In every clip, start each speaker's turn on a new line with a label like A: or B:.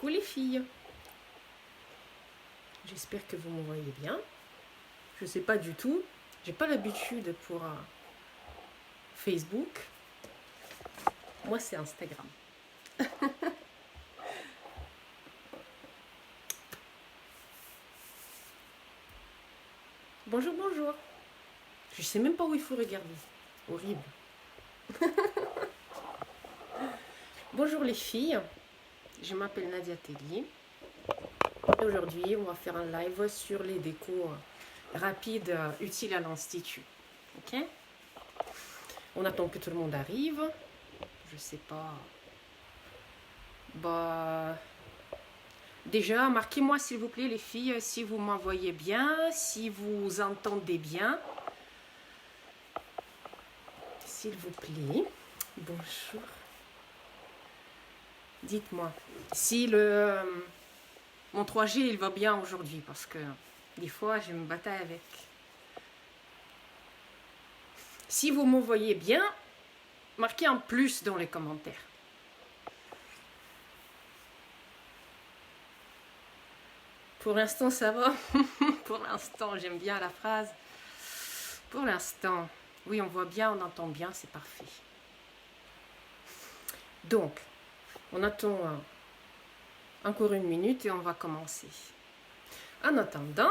A: Coucou les filles. J'espère que vous me voyez bien. Je sais pas du tout. J'ai pas l'habitude pour Facebook. Moi, c'est Instagram. Bonjour, bonjour. Je sais même pas où il faut regarder. Horrible. Bonjour les filles. Je m'appelle Nadia Tellier. Aujourd'hui, on va faire un live sur les décos rapides utiles à l'institut. Ok? On attend que tout le monde arrive. Je sais pas. Bah. Déjà, marquez-moi s'il vous plaît les filles si vous m'envoyez bien, si vous entendez bien. S'il vous plaît. Bonjour. Dites-moi si mon 3G il va bien aujourd'hui parce que des fois je me bataille avec. Si vous m'envoyez bien, marquez un plus dans les commentaires. Pour l'instant, ça va. Pour l'instant, j'aime bien la phrase. Pour l'instant, oui, on voit bien, on entend bien, c'est parfait. Donc, on attend encore une minute et on va commencer. En attendant,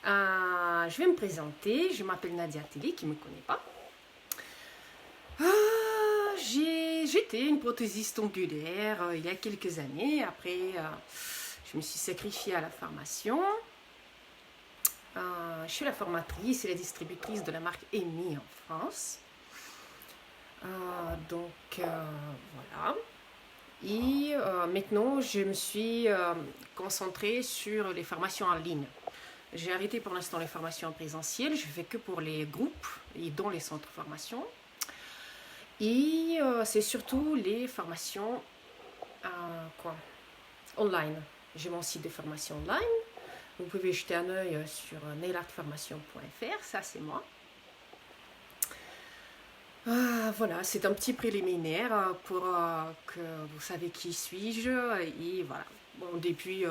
A: je vais me présenter. Je m'appelle Nadia Tellier, qui ne me connaît pas. J'étais une prothésiste ongulaire il y a quelques années. Après, je me suis sacrifiée à la formation. Je suis la formatrice et la distributrice de la marque EMI en France. Voilà. Et maintenant, je me suis concentrée sur les formations en ligne. J'ai arrêté pour l'instant les formations en présentiel. Je fais que pour les groupes et dans les centres de formation. Et c'est surtout les formations online. J'ai mon site de formation online. Vous pouvez jeter un œil sur nailartformation.fr, ça c'est moi. Voilà, c'est un petit préliminaire pour que vous savez qui suis-je. Et voilà, bon, depuis,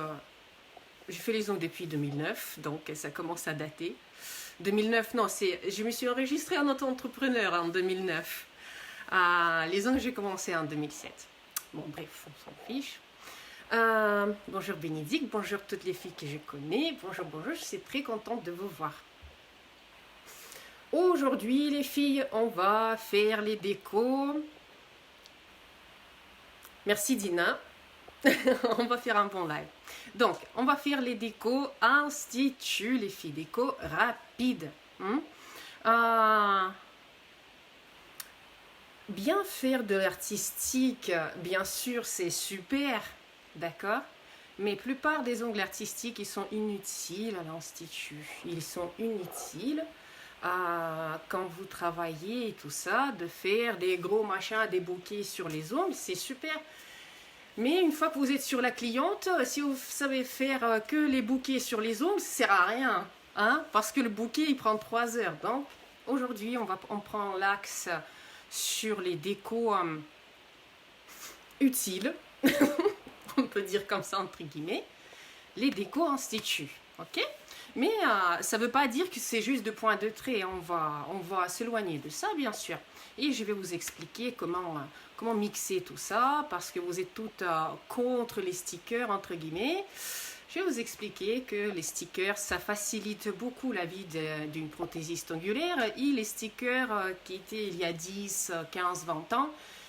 A: je fais les ongles depuis 2009, donc ça commence à dater. 2009, non, je me suis enregistrée en auto-entrepreneur en 2009. Les ongles, j'ai commencé en 2007. Bon, bref, on s'en fiche. Bonjour Bénédicte, bonjour toutes les filles que je connais, bonjour, bonjour, je suis très contente de vous voir. Aujourd'hui les filles, on va faire les décos. Merci Dina, on va faire un bon live. Donc, on va faire les décos institut, les filles, décos rapides. Bien faire de l'artistique, bien sûr, c'est super. D'accord? Mais la plupart des ongles artistiques, ils sont inutiles à l'institut. Ils sont inutiles quand vous travaillez et tout ça, de faire des gros machins, des bouquets sur les ongles, c'est super. Mais une fois que vous êtes sur la cliente, si vous savez faire que les bouquets sur les ongles, ça ne sert à rien. Hein? Parce que le bouquet, il prend 3 heures. Donc, aujourd'hui, on prend l'axe sur les décos utiles. On peut dire comme ça entre guillemets, les décos institut, ok? Mais ça ne veut pas dire que c'est juste 2 points de trait, on va s'éloigner de ça bien sûr. Et je vais vous expliquer comment mixer tout ça, parce que vous êtes toutes contre les stickers entre guillemets. Je vais vous expliquer que les stickers, ça facilite beaucoup la vie d'une prothésiste ongulaire, et les stickers qui étaient il y a 10, 15, 20 ans,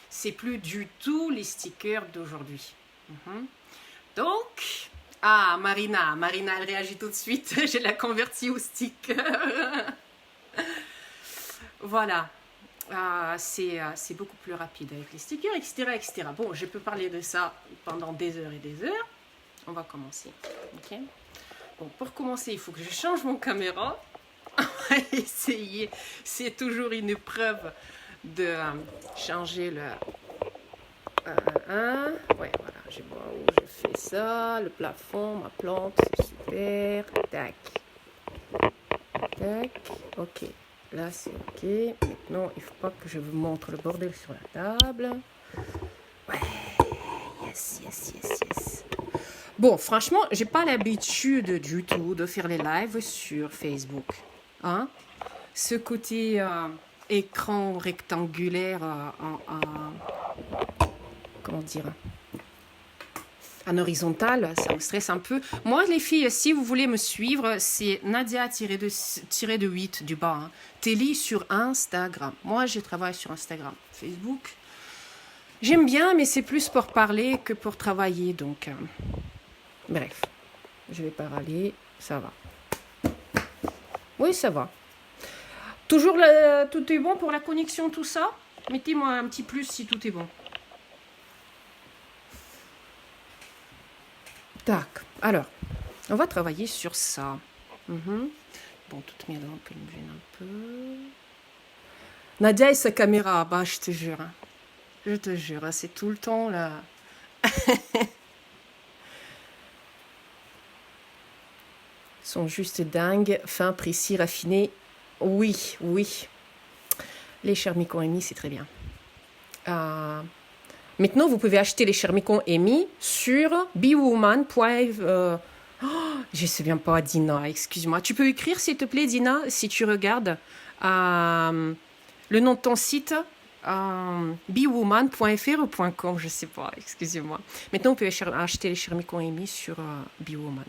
A: c'est plus du tout les stickers d'aujourd'hui. Donc, Marina, elle réagit tout de suite, je l'ai convertie au sticker. Voilà, c'est beaucoup plus rapide avec les stickers, etc., etc. Bon, je peux parler de ça pendant des heures et des heures. On va commencer, ok? Bon, pour commencer, il faut que je change mon caméra. On va essayer, c'est toujours une épreuve de changer le... ouais, voilà, je vois où je fais ça, le plafond, ma plante, c'est super, tac, tac, ok, là c'est ok, maintenant il faut pas que je vous montre le bordel sur la table, ouais, Yes, yes, yes, yes. Bon, franchement, j'ai pas l'habitude du tout de faire les lives sur Facebook. Hein? Ce côté écran rectangulaire comment dire, en horizontal, ça me stresse un peu. Moi, les filles, si vous voulez me suivre, c'est Nadia-8 du bas. Hein. Télé sur Instagram. Moi, je travaille sur Instagram. Facebook, j'aime bien, mais c'est plus pour parler que pour travailler. Donc, bref, je vais pas râler. Ça va. Oui, ça va. Toujours, tout est bon pour la connexion, tout ça? Mettez-moi un petit plus si tout est bon. Tac. Alors, on va travailler sur ça. Bon, toutes mes lampes, elles me gênent un peu. Nadia et sa caméra, bah, je te jure. Hein. Je te jure, hein, c'est tout le temps là. Ils sont juste dingues, fins, précis, raffinés. Oui, oui. Les Charmicons Amy, c'est très bien. Maintenant, vous pouvez acheter les Charmicons Amy sur bewoman. Je ne sais bien pas, Dina, excuse-moi. Tu peux écrire, s'il te plaît, Dina, si tu regardes le nom de ton site, bewoman.fr ou .com, je ne sais pas, excusez-moi. Maintenant, vous pouvez acheter les Charmicons Amy sur bewoman.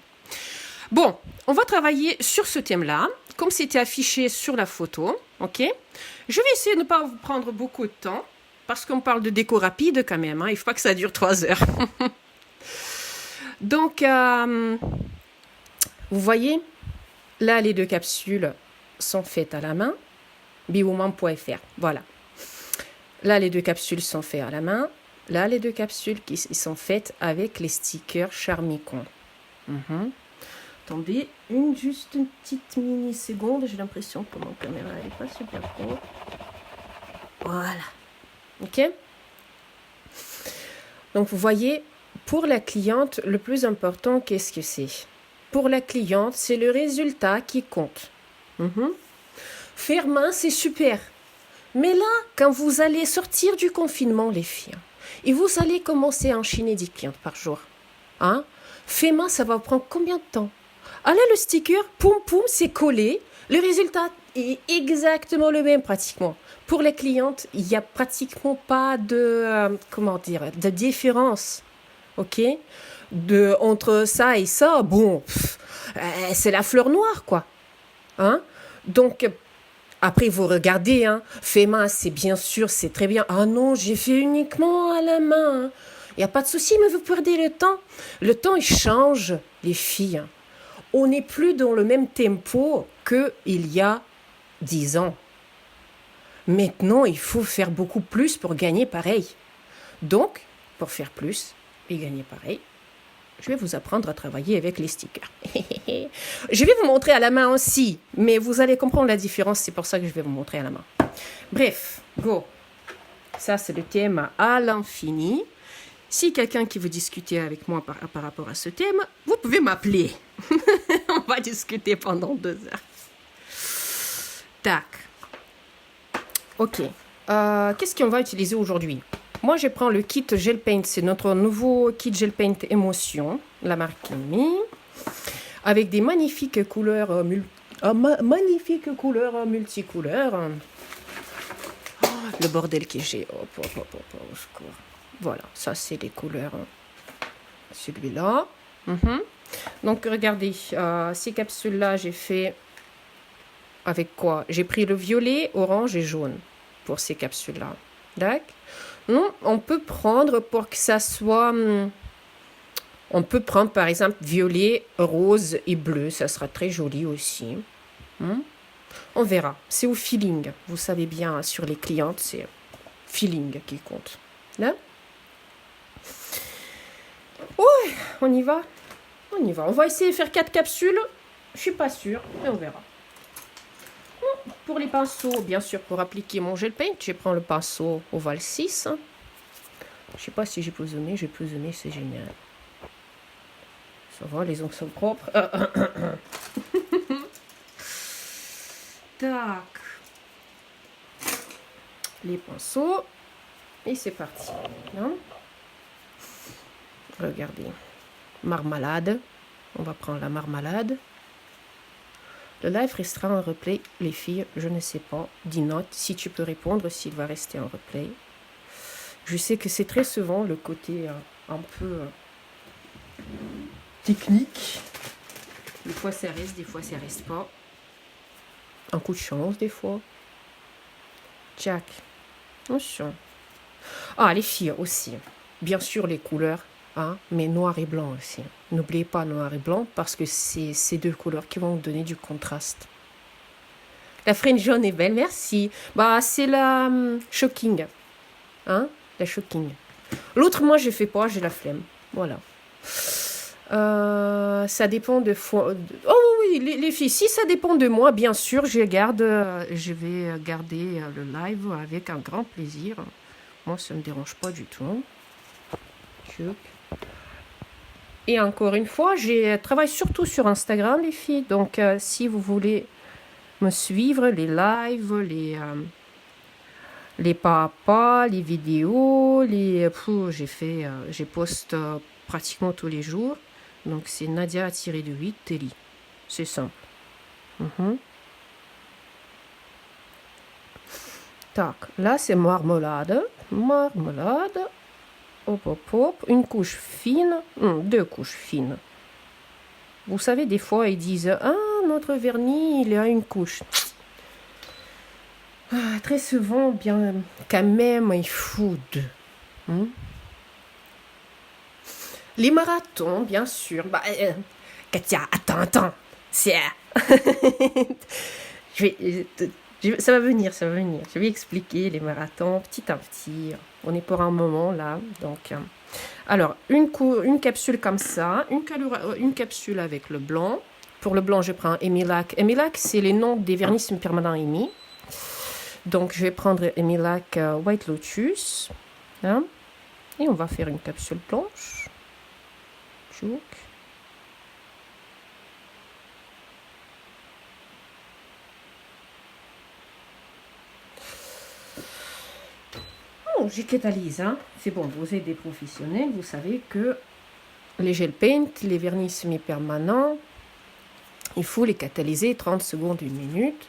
A: Bon, on va travailler sur ce thème-là, comme c'était affiché sur la photo, ok? Je vais essayer de ne pas vous prendre beaucoup de temps, parce qu'on parle de déco rapide quand même, hein, il ne faut pas que ça dure 3 heures. Donc, vous voyez, là, les 2 capsules sont faites à la main, bewoman.fr, voilà. Là, les 2 capsules sont faites à la main, là, les 2 capsules qui sont faites avec les stickers Charmicon. Attendez, juste une petite mini-seconde. J'ai l'impression que mon caméra n'est pas super pro. Voilà. Ok? Donc, vous voyez, pour la cliente, le plus important, qu'est-ce que c'est? Pour la cliente, c'est le résultat qui compte. Faire main, c'est super. Mais là, quand vous allez sortir du confinement, les filles, et vous allez commencer à enchaîner 10 clientes par jour, hein? Fait main, ça va prendre combien de temps? Ah là, le sticker, poum poum, c'est collé. Le résultat est exactement le même pratiquement. Pour les clientes, il n'y a pratiquement pas de, de différence. Ok? Entre ça et ça, bon, c'est la fleur noire, quoi. Hein? Donc, après, vous regardez, hein, fait main, c'est bien sûr, c'est très bien. Ah non, j'ai fait uniquement à la main. Il n'y a pas de souci, mais vous perdez le temps. Le temps, il change, les filles. On n'est plus dans le même tempo qu'il y a 10 ans. Maintenant, il faut faire beaucoup plus pour gagner pareil. Donc, pour faire plus et gagner pareil, je vais vous apprendre à travailler avec les stickers. Je vais vous montrer à la main aussi, mais vous allez comprendre la différence, c'est pour ça que je vais vous montrer à la main. Bref, go. Ça, c'est le thème à l'infini. Si quelqu'un qui veut discuter avec moi par rapport à ce thème, vous pouvez m'appeler. On va discuter pendant 2 heures. Tac. Ok. Qu'est-ce qu'on va utiliser aujourd'hui? Moi, je prends le kit Gel Paint. C'est notre nouveau kit Gel Paint Émotion, la marque Amy, avec des magnifiques couleurs, multicouleurs. Oh, le bordel que j'ai. Au secours. Voilà, ça c'est les couleurs. Celui-là. Donc regardez, ces capsules-là, j'ai fait avec quoi? J'ai pris le violet, orange et jaune pour ces capsules-là. D'accord? On peut prendre pour que ça soit... On peut prendre par exemple violet, rose et bleu. Ça sera très joli aussi. On verra. C'est au feeling. Vous savez bien, sur les clientes, c'est feeling qui compte. Là? Ouais, on y va. On y va. On va essayer de faire 4 capsules. Je suis pas sûre, mais on verra. Pour les pinceaux, bien sûr, pour appliquer mon gel paint, je prends le pinceau Oval 6. Je sais pas si j'ai pesonné. J'ai pesonné, c'est génial. Ça va, les ongles sont propres. Tac. Les pinceaux. Et c'est parti. Regardez. Marmalade. On va prendre la marmalade. Le live restera en replay, les filles, je ne sais pas. Dis note si tu peux répondre s'il va rester en replay. Je sais que c'est très souvent le côté un peu technique. Des fois ça reste, des fois ça reste pas. Un coup de chance des fois. Jack. Attention. Ah, les filles aussi. Bien sûr les couleurs, hein, mais noir et blanc aussi. N'oubliez pas noir et blanc parce que c'est ces deux couleurs qui vont vous donner du contraste. La fringe jaune est belle, merci. Bah, c'est la Shocking. Hein, la Shocking. L'autre, moi, je fais pas, j'ai la flemme. Voilà. Ça dépend de... Oh oui, les filles, si ça dépend de moi, bien sûr, je vais garder le live avec un grand plaisir. Moi, ça ne me dérange pas du tout. Et encore une fois, je travaille surtout sur Instagram, les filles. Donc, si vous voulez me suivre, les lives, les pas à pas, les vidéos, j'ai poste pratiquement tous les jours. Donc, c'est Nadia-8 Telly. C'est simple. Tac, là, c'est marmelade. Marmelade. Hop, hop, hop. Une couche fine. Deux couches fines. Vous savez, des fois, ils disent « Ah, notre vernis, il a une couche. » Très souvent, bien, quand même, il faut deux. Les marathons, bien sûr. Bah, Katia, attends. C'est... ça va venir. Je vais expliquer les marathons petit à petit. On est pour un moment là, donc... Alors, une capsule comme ça, une capsule avec le blanc. Pour le blanc, je prends Emilac. Emilac, c'est les noms des vernis permanents émis. Donc, je vais prendre Emilac White Lotus. Hein, et on va faire une capsule blanche. Tchouk. Oh, j'ai catalyse, hein. C'est bon, vous êtes des professionnels, vous savez que les gel paint, les vernis semi-permanents, il faut les catalyser 30 secondes, 1 minute.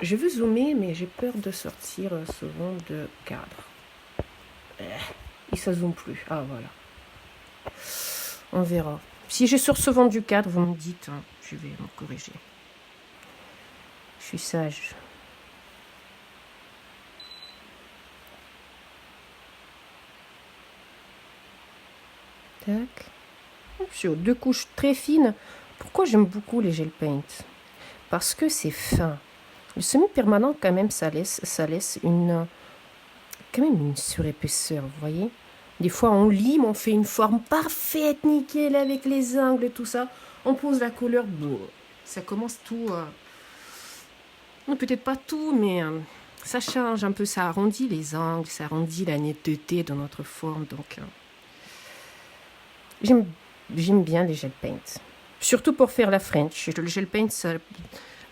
A: Je veux zoomer, mais j'ai peur de sortir souvent de cadre. Et ça zoome plus. Ah, voilà. On verra. Si je sors souvent du cadre, vous me dites, hein, je vais me corriger. Je suis sage. Tac. Sur 2 couches très fines. Pourquoi j'aime beaucoup les gel paint? Parce que c'est fin. Le semi-permanent, quand même, ça laisse quand même une surépaisseur, vous voyez. Des fois, on lime, on fait une forme parfaite, nickel, avec les angles, tout ça. On pose la couleur, ça commence tout... peut-être pas tout, mais ça change un peu, ça arrondit les angles, ça arrondit la netteté de notre forme, donc... J'aime bien les gel paint. Surtout pour faire la French. Le gel paint,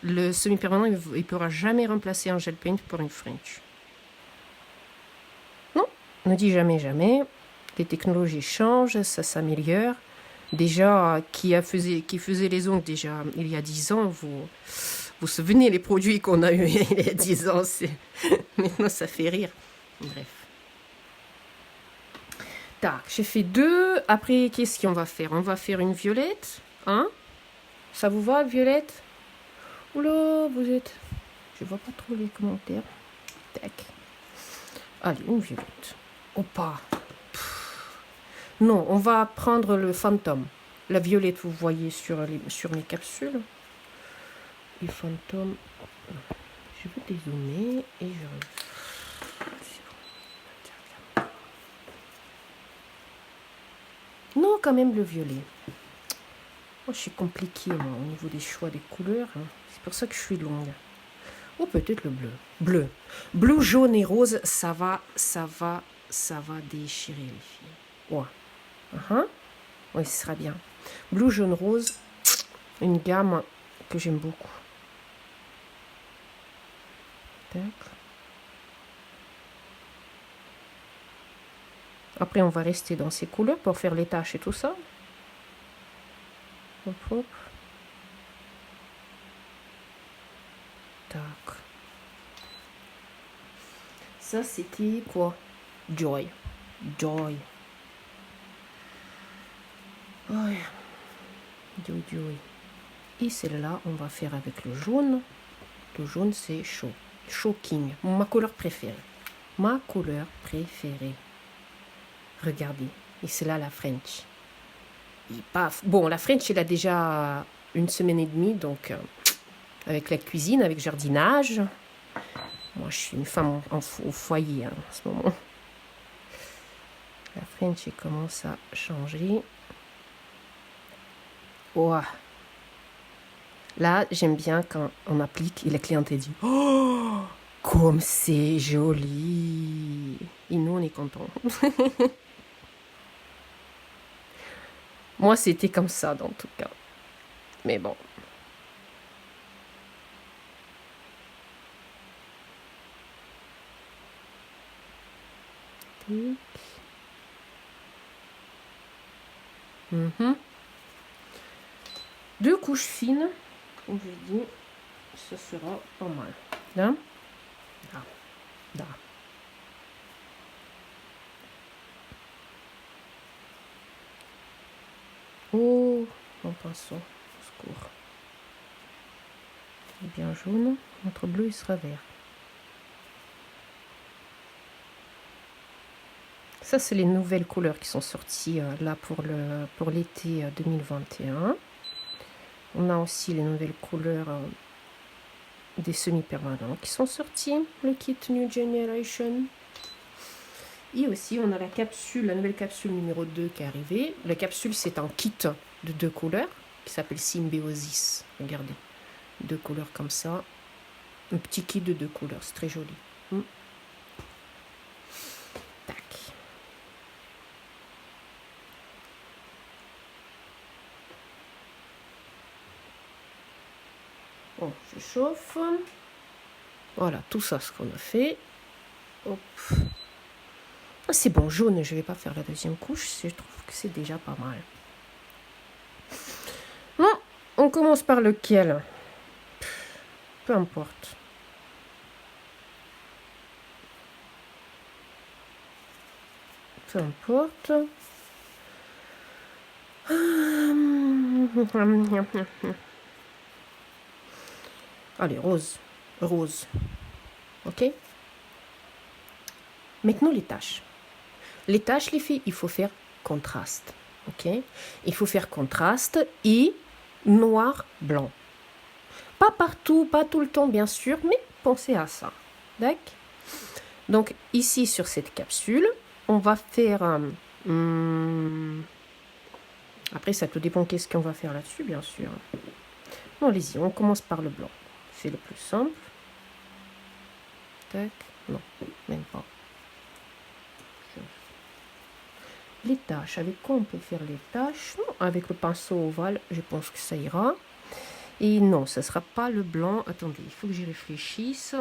A: le semi-permanent, il ne pourra jamais remplacer un gel paint pour une French. Non, ne dis jamais, jamais. Les technologies changent, ça s'améliore. Déjà, qui faisait les ongles déjà il y a 10 ans, vous vous souvenez les produits qu'on a eu il y a 10 ans, maintenant ça fait rire. Bref. Tac, j'ai fait 2. Après, qu'est-ce qu'on va faire? On va faire une violette. Hein? Ça vous va, violette? Oula, vous êtes... Je vois pas trop les commentaires. Tac. Allez, une violette. Oh, pas. Non, on va prendre le fantôme. La violette, vous voyez sur mes capsules. Les fantômes. Je vais dézoomer et je... Non, quand même le violet. Moi, je suis compliquée, moi, au niveau des choix des couleurs. Hein. C'est pour ça que je suis longue. Ou peut-être le bleu. Bleu. Bleu, jaune et rose, ça va déchirer, les filles. Ouais. Oui, ce sera bien. Bleu, jaune, rose, une gamme que j'aime beaucoup. Tac. Après, on va rester dans ces couleurs pour faire les taches et tout ça. Hop, hop. Tac. Ça, c'était quoi? Joy. Joy. Ouais. Joy, joy. Et celle-là, on va faire avec le jaune. Le jaune, c'est chaud. Shocking. Ma couleur préférée. Ma couleur préférée. Regardez. Et c'est là la French. Et paf. Bon, la French, elle a déjà 1 semaine et demie, donc avec la cuisine, avec jardinage. Moi, je suis une femme au foyer hein, en ce moment. La French, elle commence à changer. Ouah. Là, j'aime bien quand on applique et la cliente dit « Oh, comme c'est joli !» Et nous, on est contents. Moi, c'était comme ça, dans tout cas. Mais bon. Deux couches fines, comme je dis, ce sera pas mal. Là, là, là. Oh, mon pinceau, au secours. Il est bien jaune, notre bleu il sera vert. Ça, c'est les nouvelles couleurs qui sont sorties là pour l'été 2021. On a aussi les nouvelles couleurs des semi-permanents qui sont sortis, le kit New Generation. Et aussi, on a la capsule, la nouvelle capsule numéro 2 qui est arrivée. La capsule, c'est un kit de 2 couleurs qui s'appelle Symbiosis. Regardez, 2 couleurs comme ça. Un petit kit de 2 couleurs, c'est très joli. Tac. Bon, je chauffe. Voilà, tout ça, ce qu'on a fait. Hop. Ah, c'est bon, jaune, je vais pas faire la deuxième couche, je trouve que c'est déjà pas mal. Bon, on commence par lequel? Peu importe. Peu importe. Allez, rose. Rose. Ok? Maintenant, les taches. Les taches, les filles, il faut faire contraste. Ok? Il faut faire contraste et noir, blanc. Pas partout, pas tout le temps, bien sûr, mais pensez à ça. D'accord? Donc, ici, sur cette capsule, on va faire... après, ça tout dépend qu'est-ce qu'on va faire là-dessus, bien sûr. Bon, allez-y, on commence par le blanc. C'est le plus simple. Tac. Non, même pas. Les taches, avec quoi on peut faire les taches? Non, avec le pinceau ovale, je pense que ça ira. Et non, ça ne sera pas le blanc. Attendez, il faut que j'y réfléchisse.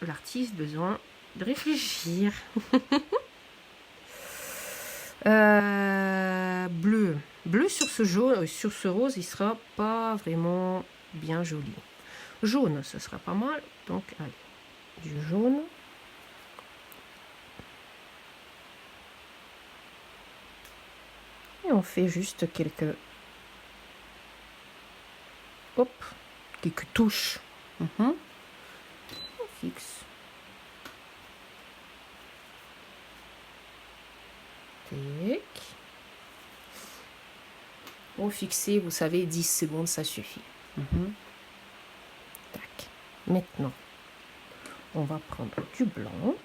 A: L'artiste a besoin de réfléchir. Bleu. Bleu sur ce jaune, sur ce rose, il sera pas vraiment bien joli. Jaune, ce sera pas mal. Donc, allez, du jaune. Et on fait juste quelques... Hop, quelques touches. On fixe. Tac. Pour fixer, vous savez, 10 secondes, ça suffit. Tac. Maintenant, on va prendre du blanc.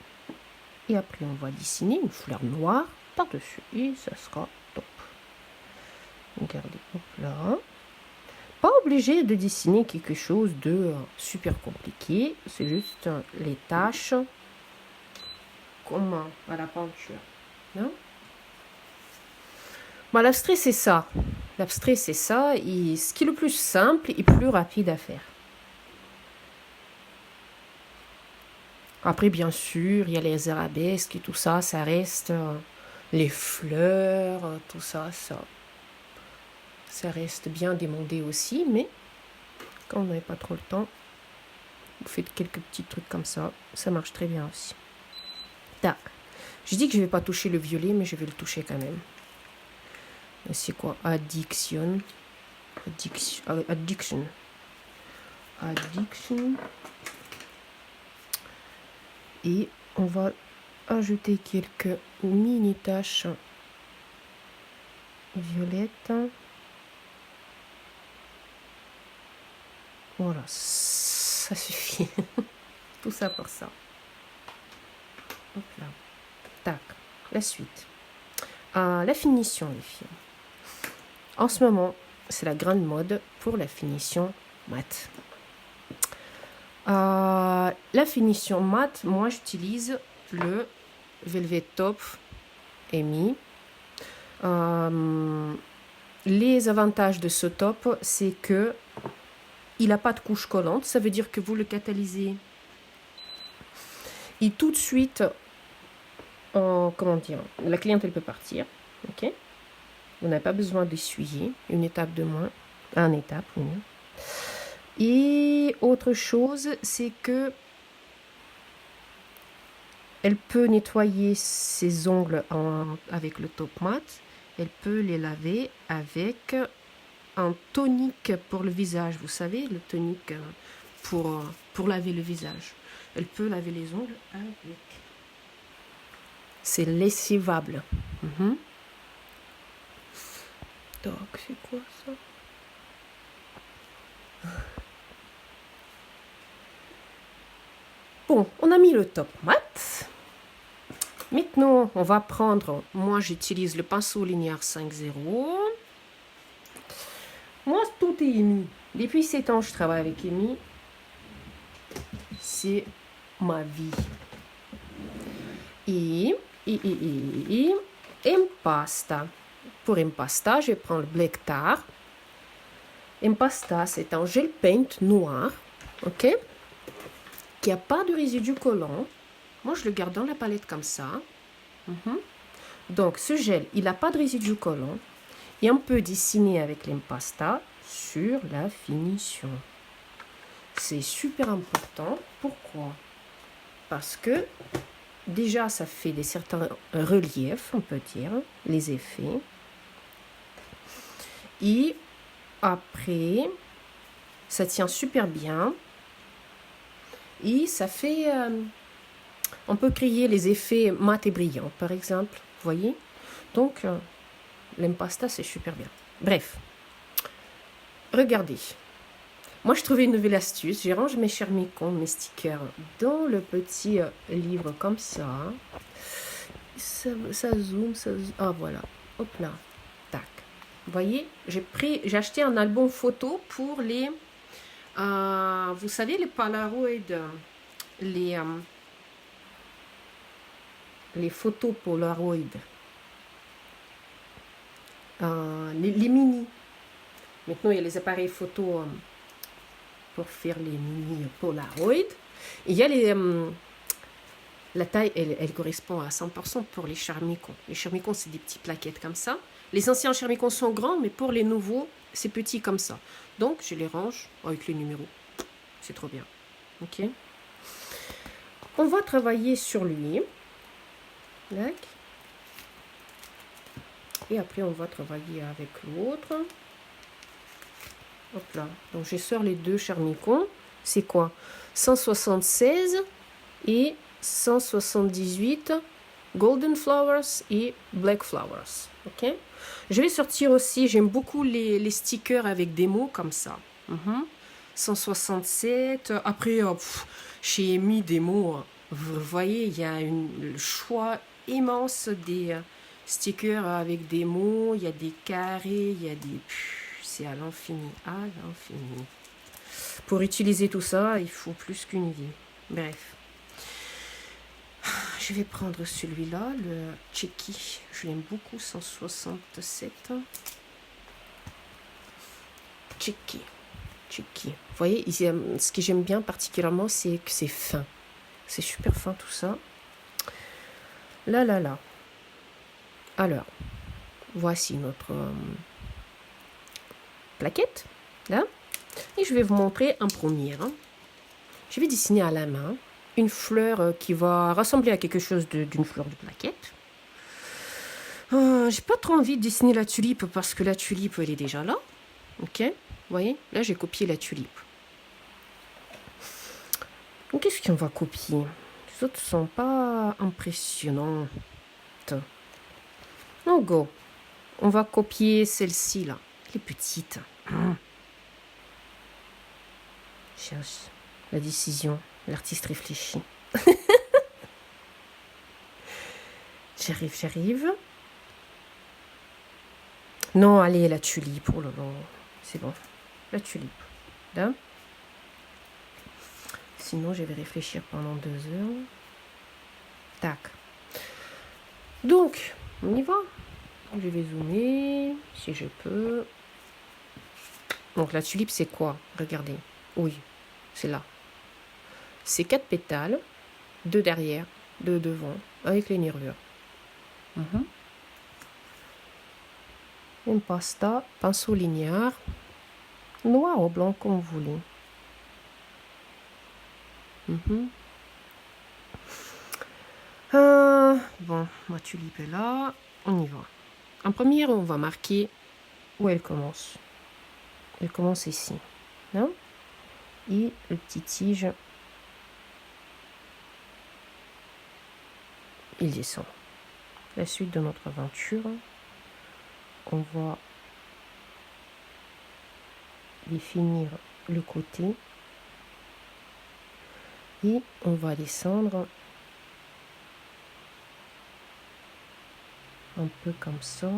A: Et après, on va dessiner une fleur noire par-dessus. Et ça sera top. Regardez, hop là. Pas obligé de dessiner quelque chose de super compliqué. C'est juste les taches comme à la peinture. Non? Bon, l'abstrait, c'est ça. L'abstrait, c'est ça. Et ce qui est le plus simple et plus rapide à faire. Après, bien sûr, il y a les arabesques et tout ça. Ça reste les fleurs, tout ça, ça reste bien démodé aussi, mais quand vous n'avez pas trop le temps, vous faites quelques petits trucs comme ça marche très bien aussi. Tac. Je dis que je ne vais pas toucher le violet, mais je vais le toucher quand même. C'est quoi? Addiction. Et on va ajouter quelques mini taches violettes. Voilà, ça suffit. Tout ça pour ça. Hop là. Tac, la suite. La finition, les filles. En ce moment, c'est la grande mode pour la finition mat. La finition mat, moi j'utilise le Velvet Top Amy. Les avantages de ce top, c'est que il n'a pas de couche collante. Ça veut dire que vous le catalysez et tout de suite, comment dire, la cliente elle peut partir. Ok, vous n'avez pas besoin d'essuyer, une étape de moins, une étape. Oui. Et autre chose, c'est que elle peut nettoyer ses ongles avec le top mat. Elle peut les laver avec un tonique pour le visage. Vous savez, le tonique pour laver le visage. Elle peut laver les ongles avec. C'est lessivable. Donc, c'est quoi ça? Bon, on a mis le top mat. Maintenant, on va prendre, moi j'utilise le pinceau linéaire 5.0. Moi, tout est Amy. Depuis 7 ans, je travaille avec Amy. C'est ma vie. Et impasta. Pour impasta, je vais prendre le Black Tar. Impasta, c'est un gel paint noir, ok, qui n'a pas de résidu collant. Moi, je le garde dans la palette comme ça. Donc, ce gel, il n'a pas de résidu collant. Et on peut dessiner avec l'impasta sur la finition. C'est super important. Pourquoi? Parce que déjà, ça fait certains reliefs, on peut dire, les effets. Et après, ça tient super bien. Et ça fait... on peut créer les effets mat et brillants, par exemple. Vous voyez? Donc, l'impasta, c'est super bien. Bref. Regardez. Moi, je trouvais une nouvelle astuce. Je range mes charmicons, mes stickers dans le petit livre comme ça. Ça zoome, ça zoome. Ah, voilà. Hop là. Tac. Vous voyez, j'ai acheté un album photo pour les... vous savez, les Polaroid, les photos Polaroid. Les mini. Maintenant, il y a les appareils photo pour faire les mini Polaroid. Et il y a les... la taille, elle correspond à 100% pour les charmicons. Les charmicons, c'est des petites plaquettes comme ça. Les anciens charmicons sont grands, mais pour les nouveaux, c'est petit comme ça. Donc, je les range avec les numéros. C'est trop bien. Ok. On va travailler sur lui. Tac. Et après, on va travailler avec l'autre. Hop là. Donc, je sors les deux charmicons. C'est quoi? 176 et 178 Golden Flowers et Black Flowers. Ok. Je vais sortir aussi, j'aime beaucoup les stickers avec des mots comme ça. 167. Après, j'ai mis des mots. Vous voyez, il y a le choix immense des stickers avec des mots. Il y a des carrés, il y a des... c'est à l'infini. À l'infini. Pour utiliser tout ça, il faut plus qu'une vie. Bref. Je vais prendre celui-là, le Checky. Je l'aime beaucoup, 167. Checky. Vous voyez, ce que j'aime bien particulièrement, c'est que c'est fin. C'est super fin tout ça. Là. Alors, voici notre plaquette, là. Et je vais vous montrer un premier. Je vais dessiner à la main une fleur qui va ressembler à quelque chose d'une fleur de plaquette. J'ai pas trop envie de dessiner la tulipe parce que la tulipe, elle est déjà là. Ok, vous voyez, là j'ai copié la tulipe. Donc qu'est-ce qu'on va copier? Les autres sont pas impressionnantes. Donc go, on va copier celle-ci là, les petites. Cherche la décision, l'artiste réfléchit. J'arrive. Non, allez, la tulipe, oh là là, c'est bon, la tulipe. Là. Sinon, je vais réfléchir pendant 2 heures. Tac. Donc, on y va. Je vais zoomer, si je peux. Donc, la tulipe, c'est quoi? Regardez. Oui, c'est là. C'est 4 pétales, 2 derrière, 2 devant, avec les nervures. Impasta, pinceau linéaire, noir ou blanc comme vous voulez. Bon, ma tulipe est là, on y va. En première, on va marquer où elle commence. Elle commence ici. Hein? Et le petit tige, il descend. La suite de notre aventure, on va définir le côté et on va descendre un peu comme ça,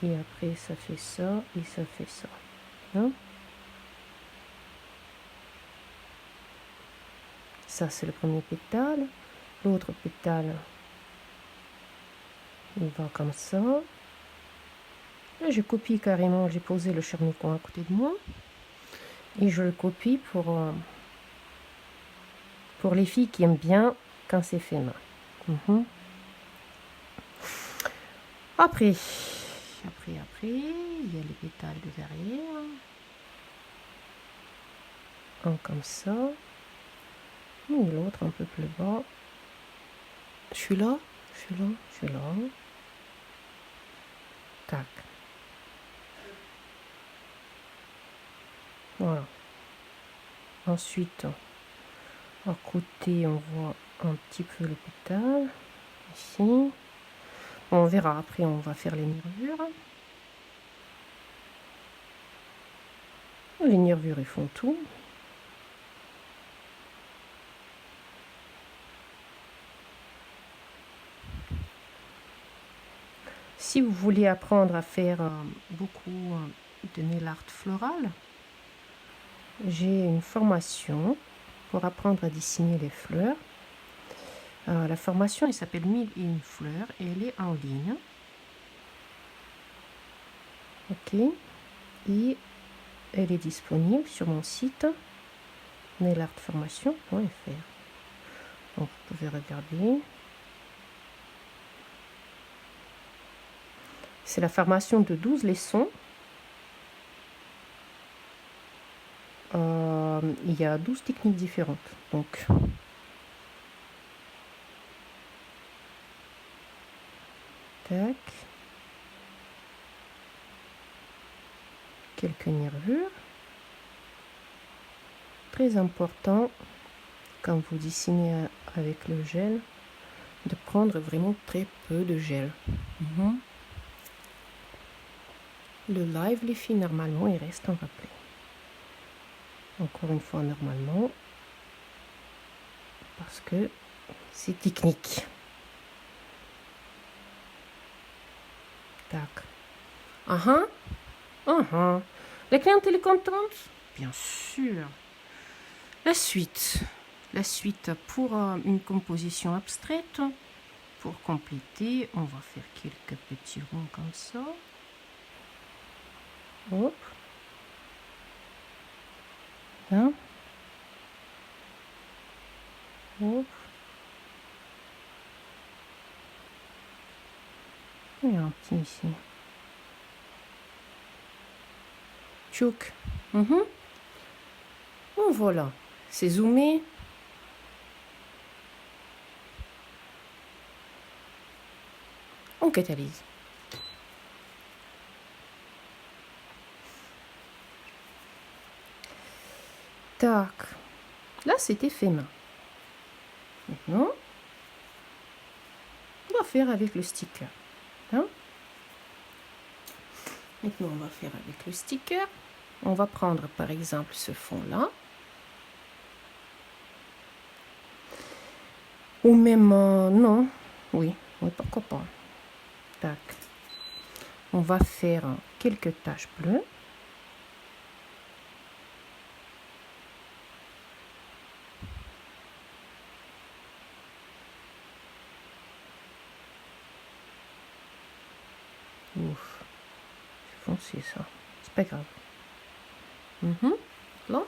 A: et après ça fait ça et ça fait ça. Hein? Ça c'est le premier pétale, l'autre pétale il va comme ça. Là je copie carrément, j'ai posé le charmicon à côté de moi et je le copie pour les filles qui aiment bien quand c'est fait main. Après, il y a les pétales de derrière. Un comme ça. Et l'autre un peu plus bas. Je suis là. Tac. Voilà. Ensuite, à côté, on voit un petit peu le pétale. Ici. On verra après, on va faire les nervures. Les nervures, ils font tout. Si vous voulez apprendre à faire beaucoup de nail art floral, j'ai une formation pour apprendre à dessiner les fleurs. La formation, elle s'appelle 1001 fleurs et elle est en ligne. Ok. Et elle est disponible sur mon site nailartformation.fr. Donc vous pouvez regarder. C'est la formation de 12 leçons. Il y a 12 techniques différentes. Donc, tac. Quelques nervures. Très important, quand vous dessinez avec le gel, de prendre vraiment très peu de gel. Le live, les filles, normalement, il reste en replay. Encore une fois, normalement, parce que c'est technique. Tac. La cliente, elle est contente? Bien sûr. La suite pour une composition abstraite. Pour compléter, on va faire quelques petits ronds comme ça. Hop. Hein? Hop. Il y a un petit ici. Tchouk. Bon, voilà. C'est zoomé. On catalyse. Tac. Là, c'était fait main. Maintenant, on va faire avec le sticker. Hein? Maintenant, on va faire avec le sticker. On va prendre, par exemple, ce fond-là. Ou même, non. Oui, pourquoi pas. Tac. On va faire quelques taches bleues. Ouf, c'est foncé ça. C'est pas grave. Lampe.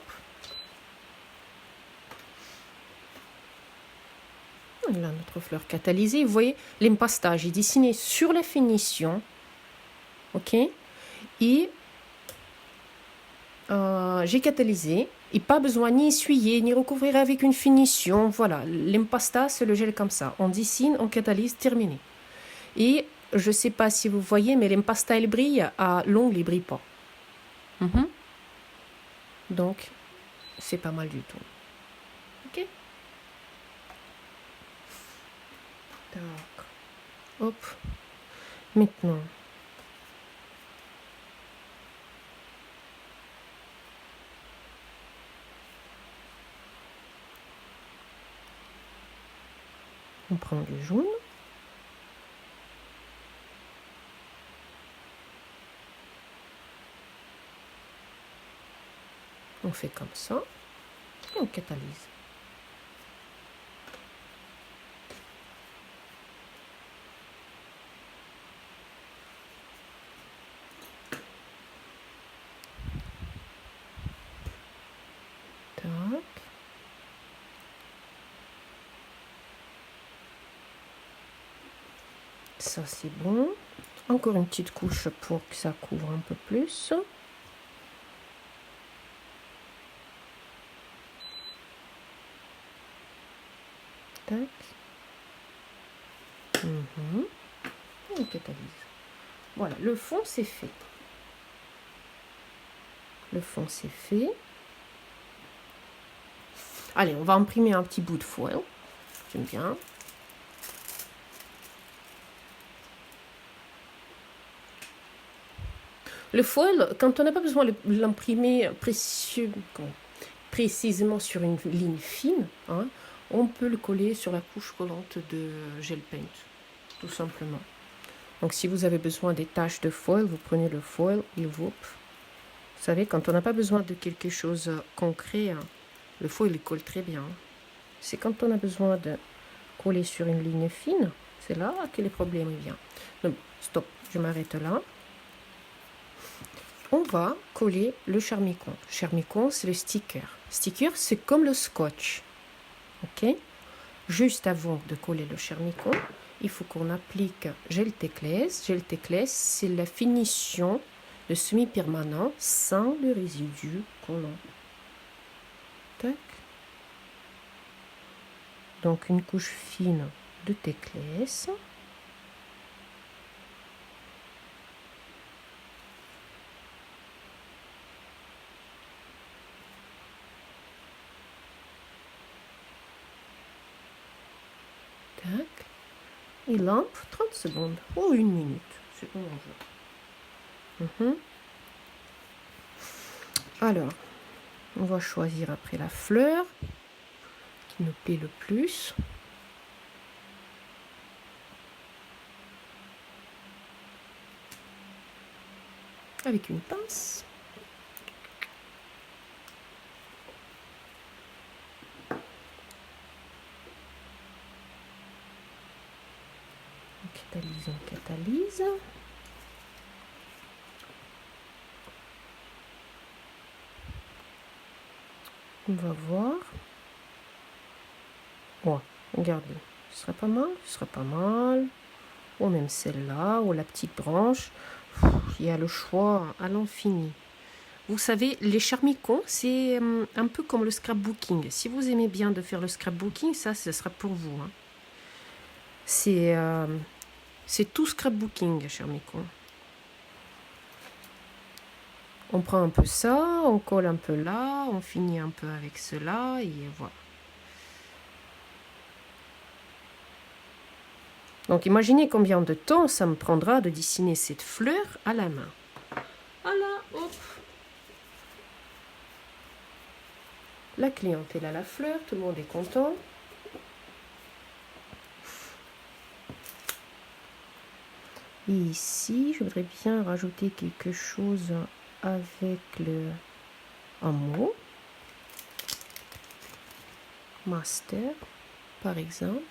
A: Là, notre fleur catalysée. Vous voyez, l'empastage est dessiné sur la finition. Ok. Et j'ai catalysé. Et pas besoin ni essuyer, ni recouvrir avec une finition. Voilà, l'empasta, c'est le gel comme ça. On dessine, on catalyse, terminé. Et je ne sais pas si vous voyez, mais l'empasta, elle brille. À l'ongle, il ne brille pas. Donc, c'est pas mal du tout. Ok. Tac. Hop. Maintenant. On prend du jaune. On fait comme ça. Et on catalyse. Tac. Ça, c'est bon. Encore une petite couche pour que ça couvre un peu plus. Tac. On catalyse. Voilà, le fond, c'est fait. Le fond, c'est fait. Allez, on va imprimer un petit bout de foil. J'aime bien. Le foil, quand on n'a pas besoin de l'imprimer précisément sur une ligne fine, hein, on peut le coller sur la couche collante de gel paint, tout simplement. Donc si vous avez besoin des taches de foil, vous prenez le foil et vous... Vous savez, quand on n'a pas besoin de quelque chose de concret, hein, le foil il colle très bien. C'est quand on a besoin de coller sur une ligne fine, c'est là que les problèmes viennent. Donc, stop, je m'arrête là. On va coller le charmicon. Charmicon, c'est le sticker. Sticker, c'est comme le scotch. Ok? Juste avant de coller le charmicon, il faut qu'on applique gel Teclès. Gel Teclès, c'est la finition de semi-permanent sans le résidu collant. Tac. Donc une couche fine de Teclès. Tac. Et lampe, 30 secondes ou 1 minute. C'est comme on veut. Alors, on va choisir après la fleur qui nous plaît le plus. Avec une pince. On catalyse. On va voir. Ouais, regardez. Ce serait pas mal, ce serait pas mal. ou même celle-là, ou la petite branche. Il y a le choix à l'infini. Vous savez, les charmicons, c'est un peu comme le scrapbooking. Si vous aimez bien de faire le scrapbooking, ça, ce sera pour vous. Hein. C'est tout scrapbooking, charmicon. On prend un peu ça, on colle un peu là, on finit un peu avec cela, et voilà. Donc imaginez combien de temps ça me prendra de dessiner cette fleur à la main. Voilà, hop. La cliente, elle a la fleur, tout le monde est content. Et ici, je voudrais bien rajouter quelque chose avec un mot. Master, par exemple.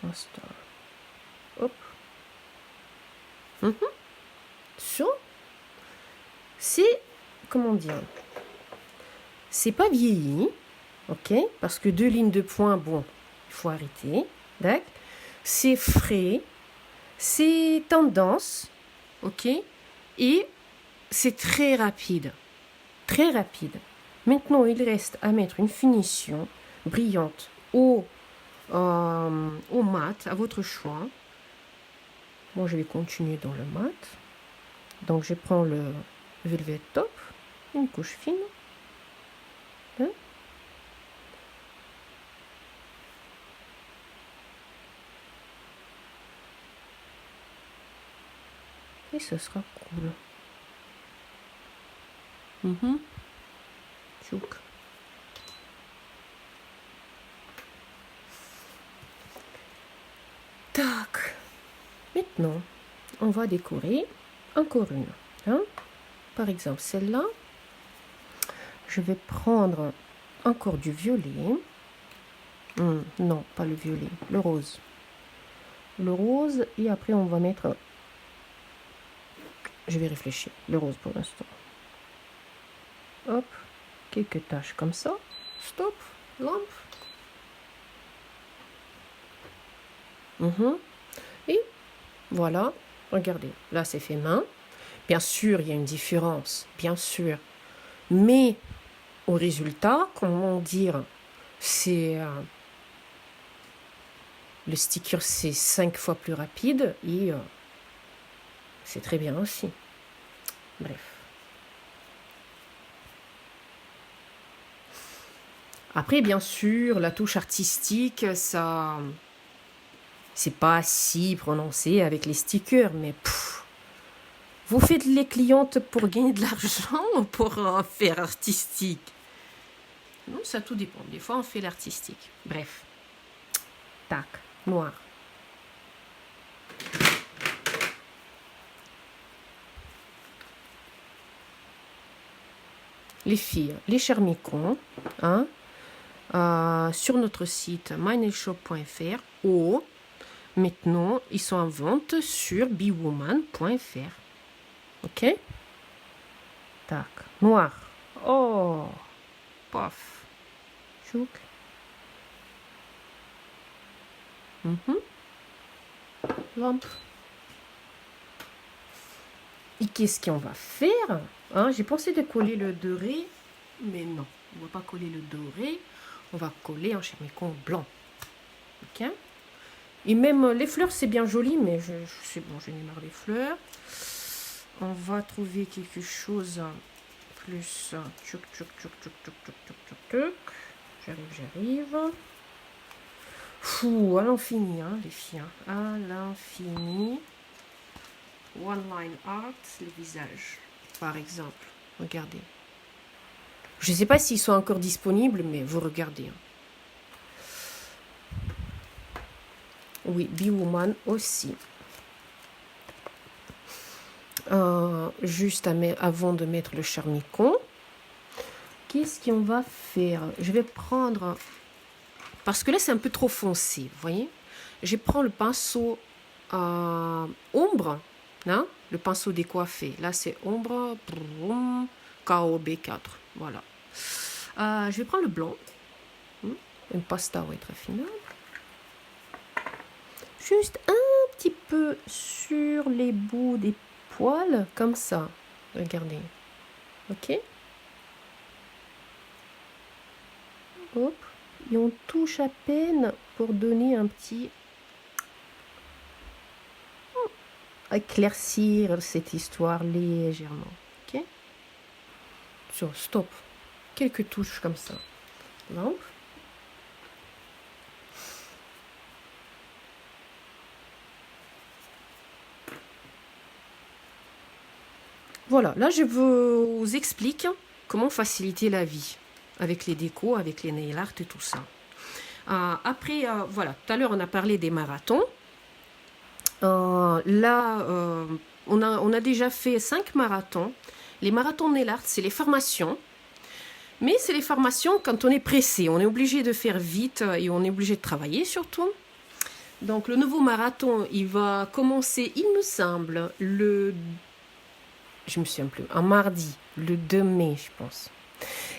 A: Master. Hop. Ça, c'est, comment dire, c'est pas vieilli, ok, parce que 2 lignes de points, bon, il faut arrêter, d'accord. C'est frais, c'est tendance, ok, et c'est très rapide, très rapide. Maintenant, il reste à mettre une finition brillante au mat, à votre choix. Moi, je vais continuer dans le mat. Donc, je prends le Velvet Top, une couche fine. Hein? Et ce sera cool. Chouk. Tac. Maintenant, on va décorer encore une. Hein? Par exemple, celle-là, je vais prendre encore du violet. Non, pas le violet, le rose. Le rose, et après on va mettre... Je vais réfléchir, le rose pour l'instant. Hop, quelques taches comme ça. Stop, lampe. Et voilà, regardez, là c'est fait main. Bien sûr, il y a une différence, bien sûr. Mais au résultat, comment dire, c'est... le sticker, c'est 5 fois plus rapide et c'est très bien aussi. Bref. Après, bien sûr, la touche artistique, ça... c'est pas si prononcé avec les stickers, mais... vous faites les clientes pour gagner de l'argent ou pour faire artistique? Non, ça tout dépend. Des fois, on fait l'artistique. Bref. Tac, noir. Les filles, les charmicons, hein, sur notre site mynailshop.fr ou maintenant, ils sont en vente sur bewoman.fr. Ok? Tac, noir. Oh, paf. Chouk. Lampe. Et qu'est-ce qu'on va faire? Hein, j'ai pensé de coller le doré, mais non, on ne va pas coller le doré, on va coller un charmicon blanc. Ok? Et même les fleurs, c'est bien joli, mais c'est bon, j'en ai marre des fleurs. On va trouver quelque chose plus... Tchouk, tchouk, tchouk, tchouk, tchouk, tchouk, tchouk, tchouk, tchouk. J'arrive. Fou, à l'infini, hein, les filles. À l'infini. One line art, le visage, par exemple. Regardez. Je ne sais pas s'ils sont encore disponibles, mais vous regardez. Hein. Oui, Bewoman aussi. Juste avant de mettre le charmicon, qu'est-ce qu'on va faire? Je vais prendre... parce que là, c'est un peu trop foncé, vous voyez? Je prends le pinceau ombre, hein? Le pinceau décoiffé. Là, c'est ombre KOB4. Voilà. Je vais prendre le blanc. Une pasta ou être finale. Juste un petit peu sur les bouts des poils, comme ça. Regardez. Ok? Hop. Et on touche à peine pour donner un petit... éclaircir cette histoire légèrement. Ok? So, stop. Quelques touches comme ça. Lampe. Voilà, là je vous explique comment faciliter la vie avec les décos, avec les nail art et tout ça. Après, voilà, tout à l'heure on a parlé des marathons. Là, on a déjà fait 5 marathons. Les marathons nail art, c'est les formations. Mais c'est les formations quand on est pressé. On est obligé de faire vite et on est obligé de travailler surtout. Donc le nouveau marathon, il va commencer, il me semble, je me souviens plus, un mardi, le 2 mai, je pense.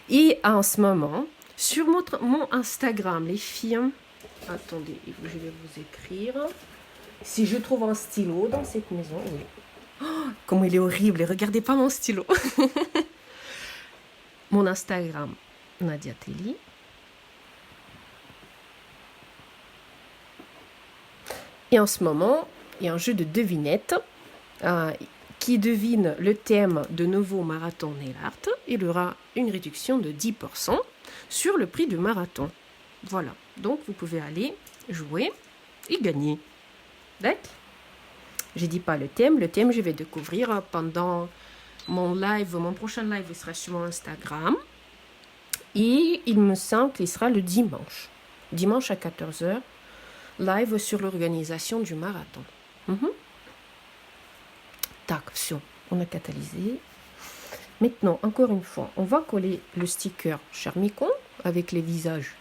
A: Et en ce moment, sur mon Instagram, les filles, attendez, je vais vous écrire. Si je trouve un stylo dans cette maison, oui. Oh, comment il est horrible, et regardez pas mon stylo. Mon Instagram, Nadia Telly. Et en ce moment, il y a un jeu de devinettes qui devine le thème de nouveau marathon nail art. Il y aura une réduction de 10% sur le prix du marathon. Voilà, donc vous pouvez aller jouer et gagner. D'accord? Je dis pas le thème je vais découvrir pendant mon live, mon prochain live il sera sur mon Instagram. Et il me semble qu'il sera le dimanche. Dimanche à 14h, live sur l'organisation du marathon. Tac, on a catalysé. Maintenant, encore une fois, on va coller le sticker Charmicon avec les visages.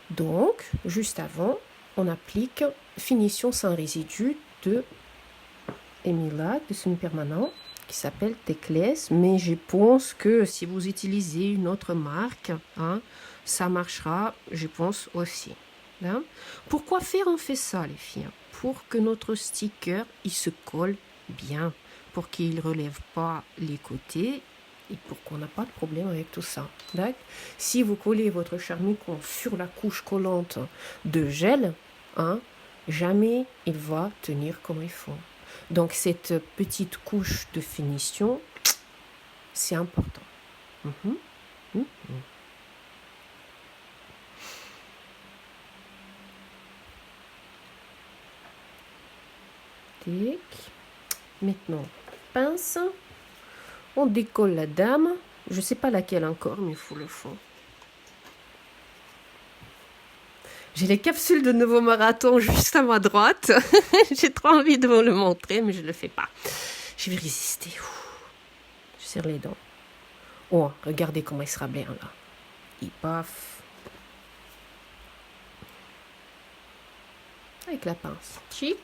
A: Donc, juste avant, on applique finition sans résidu de Emila de semi-permanent qui s'appelle Teclès. Mais je pense que si vous utilisez une autre marque, ça marchera, je pense aussi. Hein? Pourquoi faire on fait ça, les filles? Pour que notre sticker, il se colle bien, pour qu'il ne relève pas les côtés et pour qu'on n'a pas de problème avec tout ça. D'accord? Si vous collez votre Charmicon sur la couche collante de gel, jamais il va tenir comme il faut. Donc cette petite couche de finition, c'est important. Maintenant, pince, on décolle la dame. Je ne sais pas laquelle encore, mais il faut le fond. J'ai les capsules de nouveau marathon juste à ma droite. J'ai trop envie de vous le montrer, mais je ne le fais pas. Je vais résister. Je serre les dents. Oh, regardez comment il sera bien là. Il paf. Avec la pince. Chic.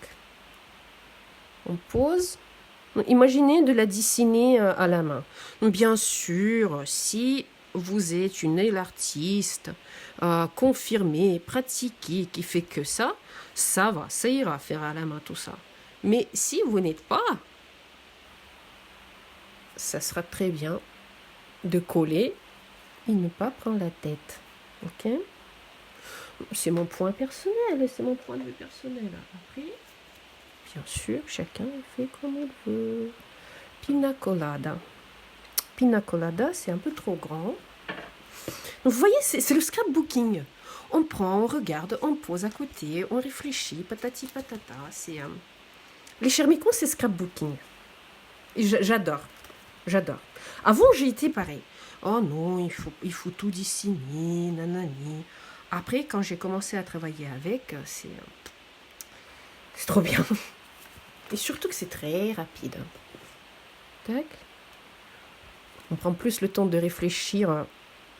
A: On pose. Imaginez de la dessiner à la main. Bien sûr, si vous êtes une nail artiste confirmée, pratiquée, qui fait que ça va, ça ira faire à la main tout ça. Mais si vous n'êtes pas, ça sera très bien de coller et ne pas prendre la tête. Ok? C'est mon point personnel, c'est mon point de vue personnel. Après, bien sûr, chacun fait comme il veut. Pina colada. Pina colada, c'est un peu trop grand. Donc, vous voyez, c'est le scrapbooking. On prend, on regarde, on pose à côté, on réfléchit, patati patata. Les Charmicons, c'est scrapbooking. Et j'adore. Avant, j'ai été pareil. Oh non, il faut tout dessiner, nanani. Après, quand j'ai commencé à travailler avec, c'est trop bien. Et surtout que c'est très rapide. Tac. On prend plus le temps de réfléchir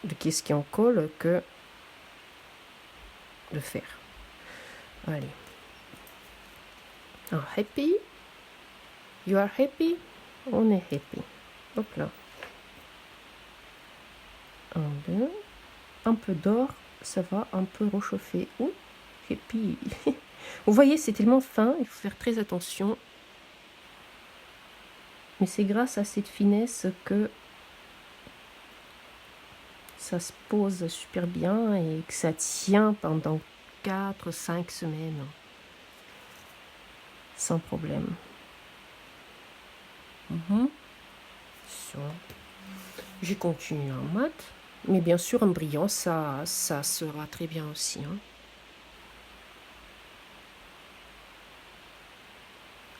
A: de qu'est-ce qui en colle que de faire. Allez. Happy? You are happy? On est happy. Hop là. 1, 2. un peu d'or, ça va un peu réchauffer. Ouh, et puis, vous voyez, c'est tellement fin, il faut faire très attention. Mais c'est grâce à cette finesse que ça se pose super bien et que ça tient pendant 4-5 semaines. Sans problème. J'ai continué en mat, mais bien sûr en brillant, ça sera très bien aussi. Hein.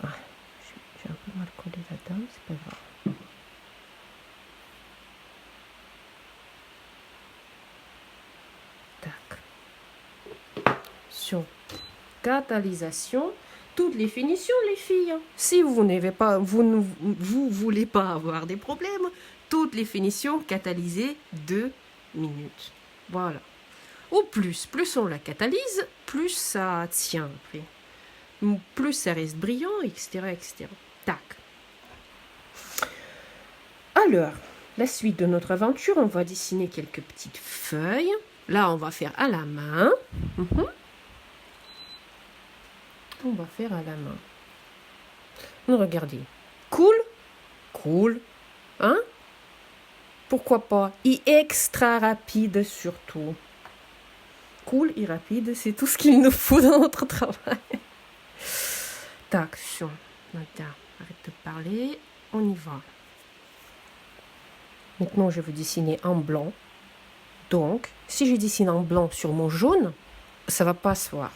A: Ah, j'ai un peu mal collé la dame, c'est pas grave. Tac. Sur catalysation, toutes les finitions, les filles. Si vous n'avez pas, vous voulez pas avoir des problèmes, toutes les finitions catalysées 2 minutes. Voilà. Au plus on la catalyse, plus ça tient après. Plus ça reste brillant, etc., etc. Tac. Alors, la suite de notre aventure, on va dessiner quelques petites feuilles. Là, on va faire à la main. On va faire à la main. Regardez. Cool. Hein? Pourquoi pas? Et extra rapide surtout. Cool et rapide, c'est tout ce qu'il nous faut dans notre travail. Tac, maintenant, arrête de parler. On y va. Maintenant, je vais dessiner en blanc. Donc, si je dessine en blanc sur mon jaune, ça va pas se voir.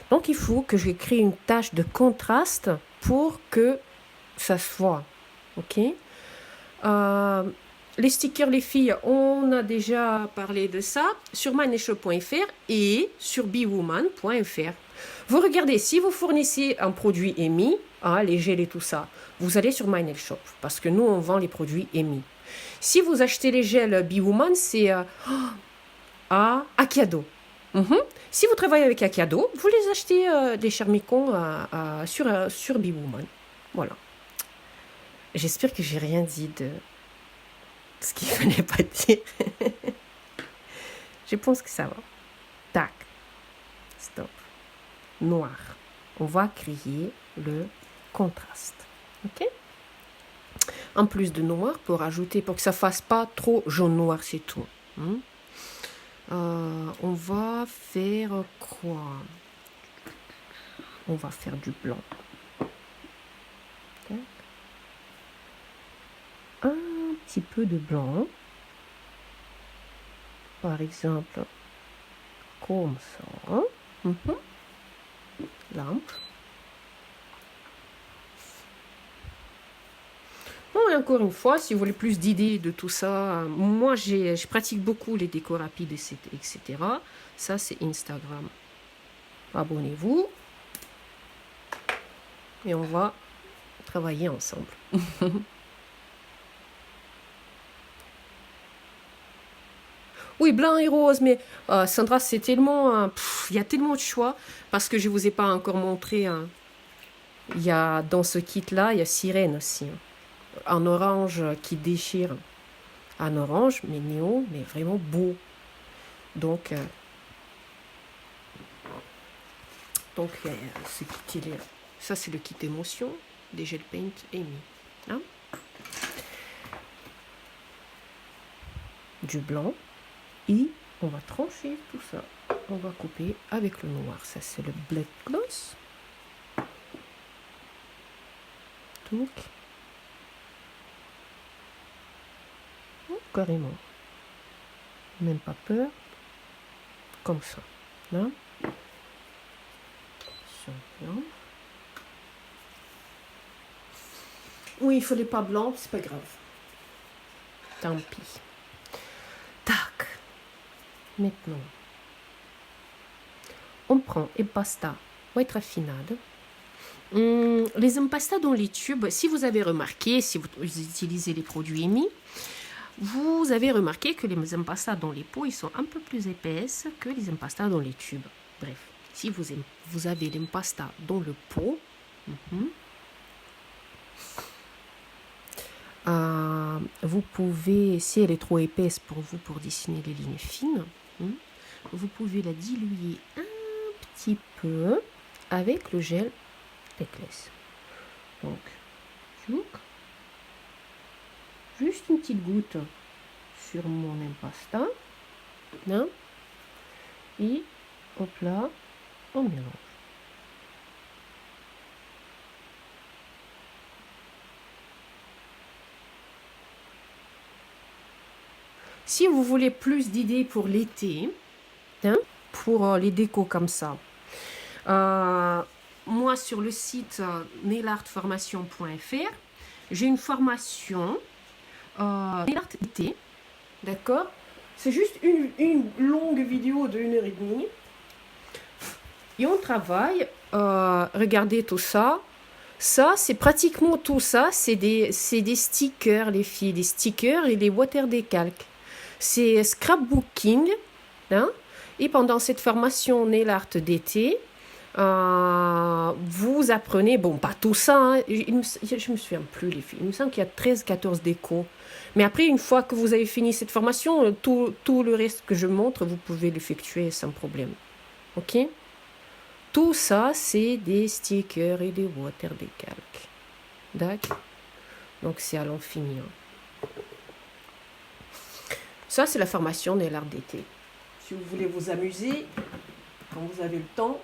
A: Donc, il faut que je crée une tache de contraste pour que ça se voit. Ok? Les stickers, les filles, on a déjà parlé de ça sur myneshop.fr et sur bewoman.fr. Vous regardez, si vous fournissez un produit EMI, les gels et tout ça, vous allez sur MyNailShop parce que nous, on vend les produits EMI. Si vous achetez les gels Bewoman, c'est à Akiado. Si vous travaillez avec Akiado, vous les achetez des charmicons sur Bewoman. Voilà. J'espère que j'ai rien dit de ce qu'il fallait pas dire. Je pense que ça va. Tac. Stop. Noir. On va créer le contraste. Ok? En plus de noir, pour ajouter, pour que ça fasse pas trop jaune-noir, c'est tout. On va faire quoi? On va faire du blanc. Okay. Un petit peu de blanc. Par exemple, comme ça. Lampe. Bon, et encore une fois, si vous voulez plus d'idées de tout ça, moi je pratique beaucoup les décos rapides, etc. Ça, c'est Instagram. Abonnez-vous. Et on va travailler ensemble. Oui, blanc et rose, mais Sandra, c'est tellement... il y a tellement de choix, parce que je ne vous ai pas encore montré. Il y a, dans ce kit-là, il y a sirène aussi. En orange qui déchire. En orange, mais néon, mais vraiment beau. Donc ce kit, ça, c'est le kit émotion des gel paint Amy. Hein? Du blanc. Et on va trancher tout ça. On va couper avec le noir. Ça, c'est le black gloss. Donc, carrément. Même pas peur. Comme ça. Là. Blanc. Oui, il fallait pas blanc, c'est pas grave. Tant pis. Tac. Maintenant, on prend impasta white raffinade. Les impastas dans les tubes, si vous avez remarqué, si vous utilisez les produits EMI, vous avez remarqué que les impastas dans les pots, ils sont un peu plus épaisses que les impastas dans les tubes. Bref, si vous avez l'impasta dans le pot, Vous pouvez, si elle est trop épaisse pour vous pour dessiner les lignes fines, vous pouvez la diluer un petit peu avec le gel Peckless. Donc, juste une petite goutte sur mon impasta. Hein, et hop là, on mélange. Si vous voulez plus d'idées pour l'été, hein, pour les décos comme ça, moi sur le site nailartformation.fr, j'ai une formation nail art été, d'accord? C'est juste une longue vidéo de 1h30 et on travaille, regardez tout ça. Ça, c'est pratiquement tout ça, c'est des stickers, les filles, des stickers et des water décalques. C'est scrapbooking, hein? Et pendant cette formation nail art d'été, vous apprenez, bon, pas tout ça, hein, je me souviens plus, les filles, il me semble qu'il y a 13-14 décos. Mais après, une fois que vous avez fini cette formation, tout le reste que je montre, vous pouvez l'effectuer sans problème. Ok? Tout ça, c'est des stickers et des water décalques. D'accord? Donc, c'est à l'infini. Ça, c'est la formation nail art d'été. Si vous voulez vous amuser, quand vous avez le temps,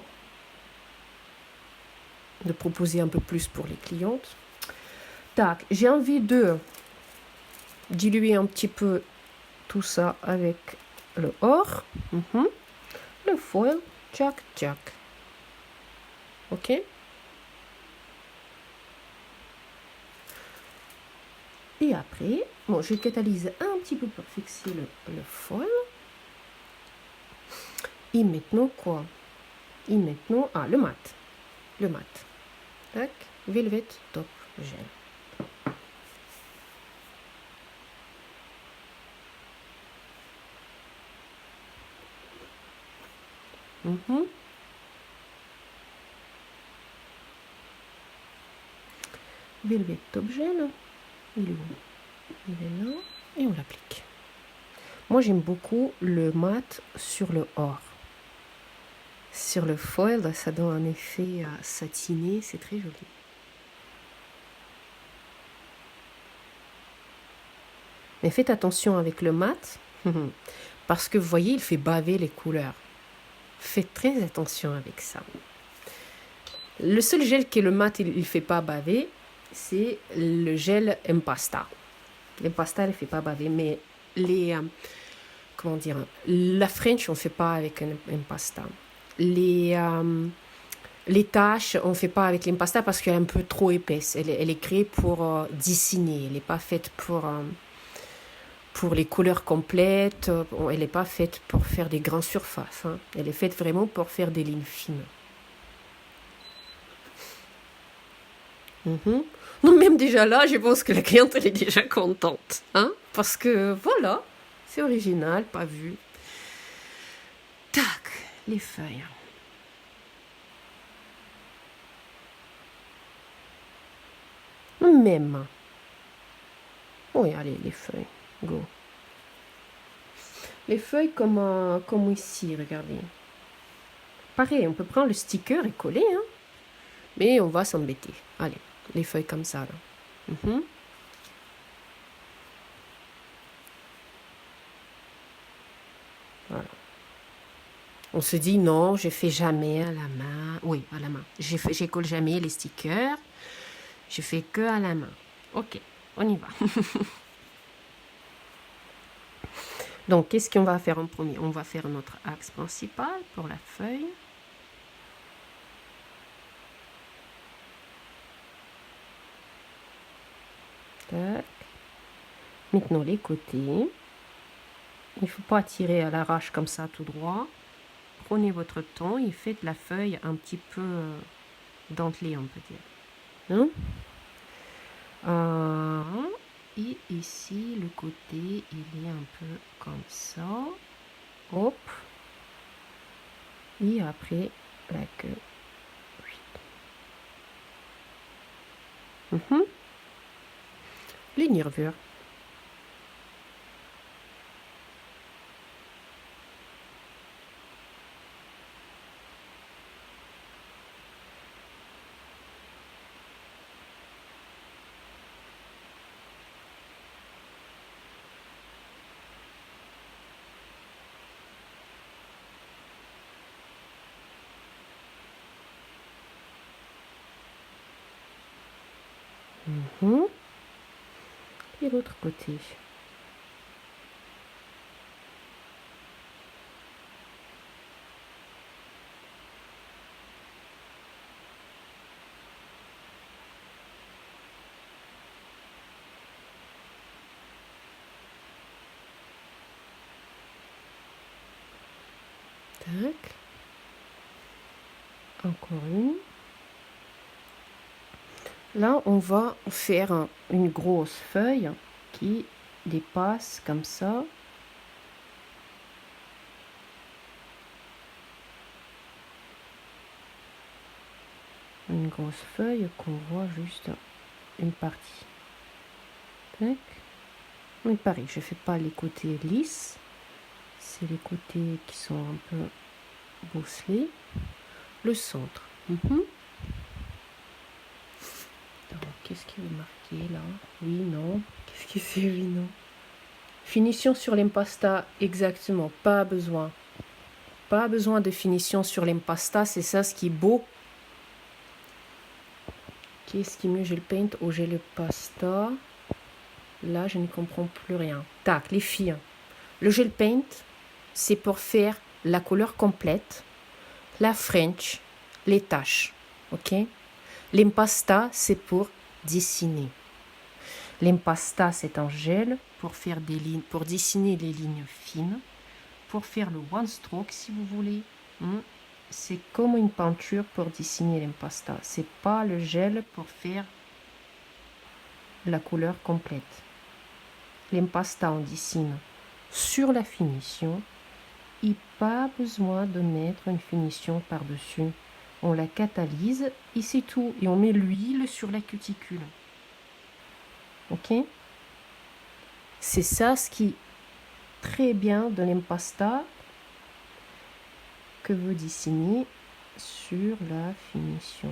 A: de proposer un peu plus pour les clientes. Tac, j'ai envie de diluer un petit peu tout ça avec le or, le foil, tchac, tchac. Ok? Et après, bon, je catalyse un petit peu pour fixer le foil. Et maintenant quoi? Et maintenant, le mat. Le mat. Tac, Velvet Top Gel. Velvet Top Gel. Il est où? Il est là. Et on l'applique. Moi, j'aime beaucoup le mat sur le or. Sur le foil, ça donne un effet satiné. C'est très joli. Mais faites attention avec le mat. Parce que vous voyez, il fait baver les couleurs. Faites très attention avec ça. Le seul gel qui est le mat, il ne fait pas baver, c'est le gel Impasta. L'impasta, elle ne fait pas baver, mais comment dire, la French, on ne fait pas avec un Impasta. Les taches, on ne fait pas avec l'impasta parce qu'elle est un peu trop épaisse. Elle est créée pour dessiner, elle n'est pas faite pour les couleurs complètes, elle n'est pas faite pour faire des grandes surfaces. Hein. Elle est faite vraiment pour faire des lignes fines. Non, même déjà là, je pense que la cliente elle est déjà contente. Hein, parce que voilà, c'est original, pas vu. Tac, les feuilles. Même. Oui, allez, les feuilles. Go. Les feuilles comme ici, regardez. Pareil, on peut prendre le sticker et coller, hein. Mais on va s'embêter. Allez, les feuilles comme ça, là. Voilà. On se dit non, je fais jamais à la main. Oui, à la main. Je colle jamais les stickers. Je fais que à la main. Ok, on y va. Donc, qu'est-ce qu'on va faire en premier? On va faire notre axe principal pour la feuille. Tac. Maintenant, les côtés. Il ne faut pas tirer à l'arrache comme ça tout droit. Prenez votre temps et faites la feuille un petit peu dentelée, on peut dire. Hein? Et ici, le côté, il est un peu comme ça. Hop. Et après, la queue. les nervures. Mhm. Et l'autre côté. Tac. Encore une. Là, on va faire une grosse feuille qui dépasse comme ça. Une grosse feuille qu'on voit juste une partie. Tac. Mais pareil, je ne fais pas les côtés lisses. C'est les côtés qui sont un peu bosselés. Le centre. Mhm. Qu'est-ce qui est marqué là? Oui, non. Qu'est-ce que c'est? Oui, non. Finition sur l'impasta, exactement. Pas besoin. Pas besoin de finition sur l'impasta, c'est ça ce qui est beau. Qu'est-ce qui est mieux? J'ai le paint ou j'ai le pasta? Là, je ne comprends plus rien. Tac, les filles. Le gel paint, c'est pour faire la couleur complète, la French, les taches. Ok? L'impasta, c'est pour dessiner. L'impasta, c'est un gel pour faire des lignes, pour dessiner les lignes fines, pour faire le one stroke si vous voulez. C'est comme une peinture pour dessiner l'impasta. C'est pas le gel pour faire la couleur complète. L'impasta, on dessine sur la finition. Et pas besoin de mettre une finition par-dessus. On la catalyse et c'est tout. Et on met l'huile sur la cuticule. Ok? C'est ça ce qui est très bien de l'impasta que vous dessinez sur la finition.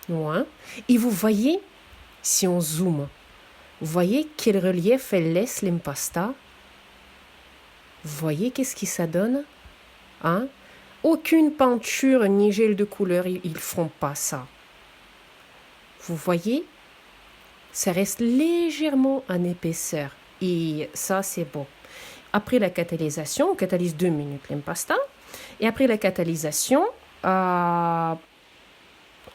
A: Ouais. Et vous voyez, si on zoome, vous voyez quel relief elle laisse l'impasta? Vous voyez qu'est-ce que ça donne? Hein? Aucune peinture ni gel de couleur, ils ne feront pas ça. Vous voyez? Ça reste légèrement en épaisseur. Et ça, c'est bon. Après la catalysation, on catalyse 2 minutes l'impasta. Et après la catalysation,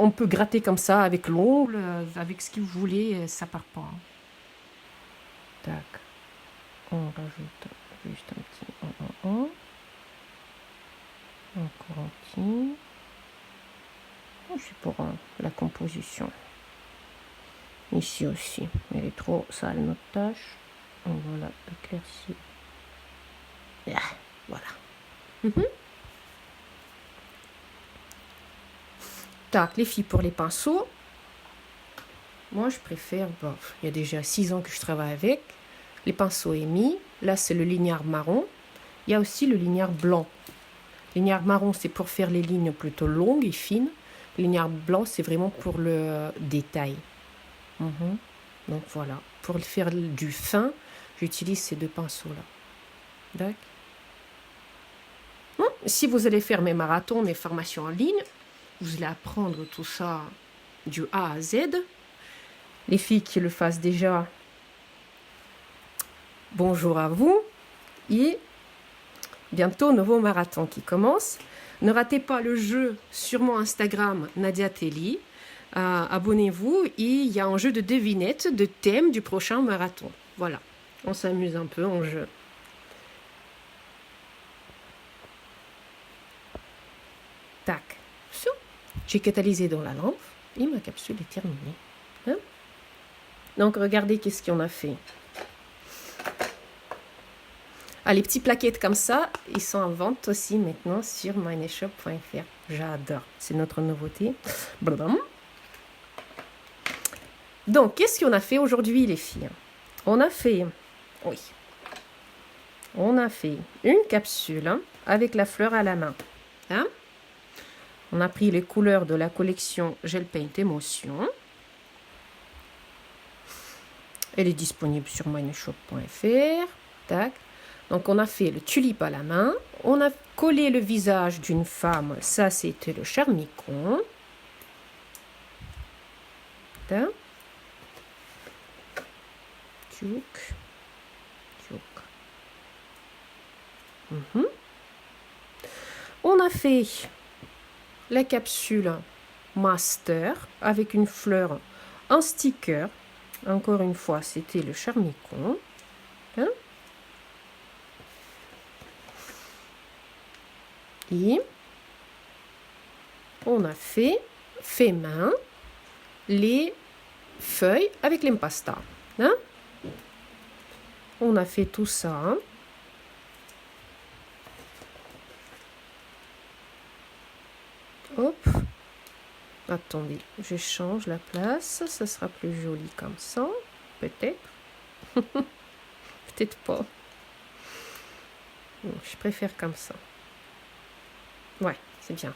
A: on peut gratter comme ça avec l'ongle, avec ce que vous voulez, ça part pas. Tac. On rajoute juste un petit 1, 1, 1. Encore un petit. C'est pour la composition. Ici aussi. Elle est trop sale, notre tâche. On va la éclaircir. Voilà. Tac, les filles, pour les pinceaux. Moi, je préfère... Bon, il y a déjà 6 ans que je travaille avec. Les pinceaux émis. Là, c'est le lignard marron. Il y a aussi le lignard blanc. Le lignard marron, c'est pour faire les lignes plutôt longues et fines. Le lignard blanc, c'est vraiment pour le détail. Donc voilà. Pour faire du fin, j'utilise ces 2 pinceaux-là. D'accord. Si vous allez faire mes marathons, mes formations en ligne, vous allez apprendre tout ça du A à Z. Les filles qui le fassent déjà, bonjour à vous. Et bientôt, nouveau marathon qui commence. Ne ratez pas le jeu sur mon Instagram, Nadia Telly. Abonnez-vous et il y a un jeu de devinettes de thème du prochain marathon. Voilà, on s'amuse un peu en jeu. Tac. J'ai catalysé dans la lampe et ma capsule est terminée. Donc, regardez qu'est-ce qu'on a fait. Ah, les petites plaquettes comme ça, ils sont en vente aussi maintenant sur myneshop.fr. J'adore. C'est notre nouveauté. Blablabla. Donc, qu'est-ce qu'on a fait aujourd'hui, les filles? On a fait... Oui. On a fait une capsule hein, avec la fleur à la main. Hein? On a pris les couleurs de la collection Gel Paint Émotion. Elle est disponible sur myneshop.fr. Tac. Donc, on a fait le tulipe à la main. On a collé le visage d'une femme. Ça, c'était le charmicon. Tac. Tchouk. Tchouk. On a fait la capsule Master avec une fleur en sticker. Encore une fois, c'était le charmicon. Hein? Et on a fait main les feuilles avec l'impasta. Hein? On a fait tout ça. Hein? Hop. Attendez, je change la place. Ça sera plus joli comme ça. Peut-être. Peut-être pas. Bon, je préfère comme ça. Ouais, c'est bien.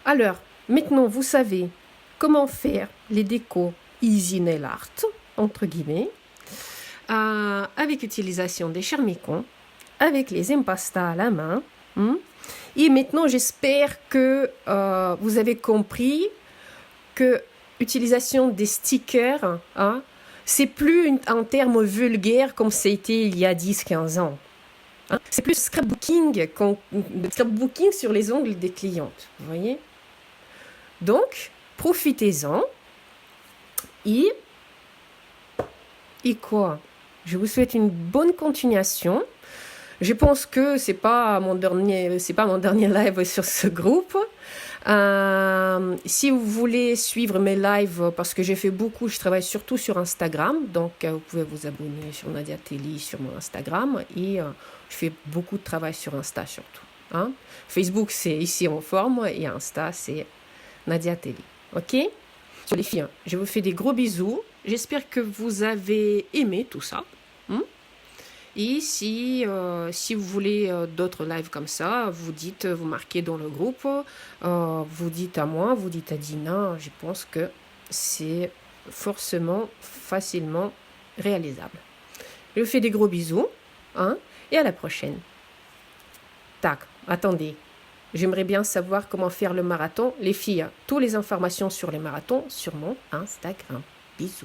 A: Alors, maintenant, vous savez comment faire les décos Easy Nail Art, entre guillemets, avec utilisation des charmicons, avec les impastas à la main. Et maintenant, j'espère que vous avez compris que l'utilisation des stickers, hein, c'est plus un terme vulgaire comme c'était il y a 10-15 ans. Hein. C'est plus scrapbooking sur les ongles des clientes. Vous voyez? Donc, profitez-en. Et quoi? Je vous souhaite une bonne continuation. Je pense que c'est pas mon dernier live sur ce groupe. Si vous voulez suivre mes lives, parce que j'ai fait beaucoup, je travaille surtout sur Instagram, donc vous pouvez vous abonner sur Nadia Telly sur mon Instagram et je fais beaucoup de travail sur Insta surtout. Hein? Facebook c'est ici en forme et Insta c'est Nadia Telly. Ok? Sur les filles, je vous fais des gros bisous. J'espère que vous avez aimé tout ça. Et si vous voulez d'autres lives comme ça, vous marquez dans le groupe, vous dites à moi, vous dites à Dina, je pense que c'est forcément, facilement réalisable. Je vous fais des gros bisous, hein, et à la prochaine. Tac, attendez, j'aimerais bien savoir comment faire le marathon. Les filles, toutes les informations sur les marathons sur mon Instagram. Bisous.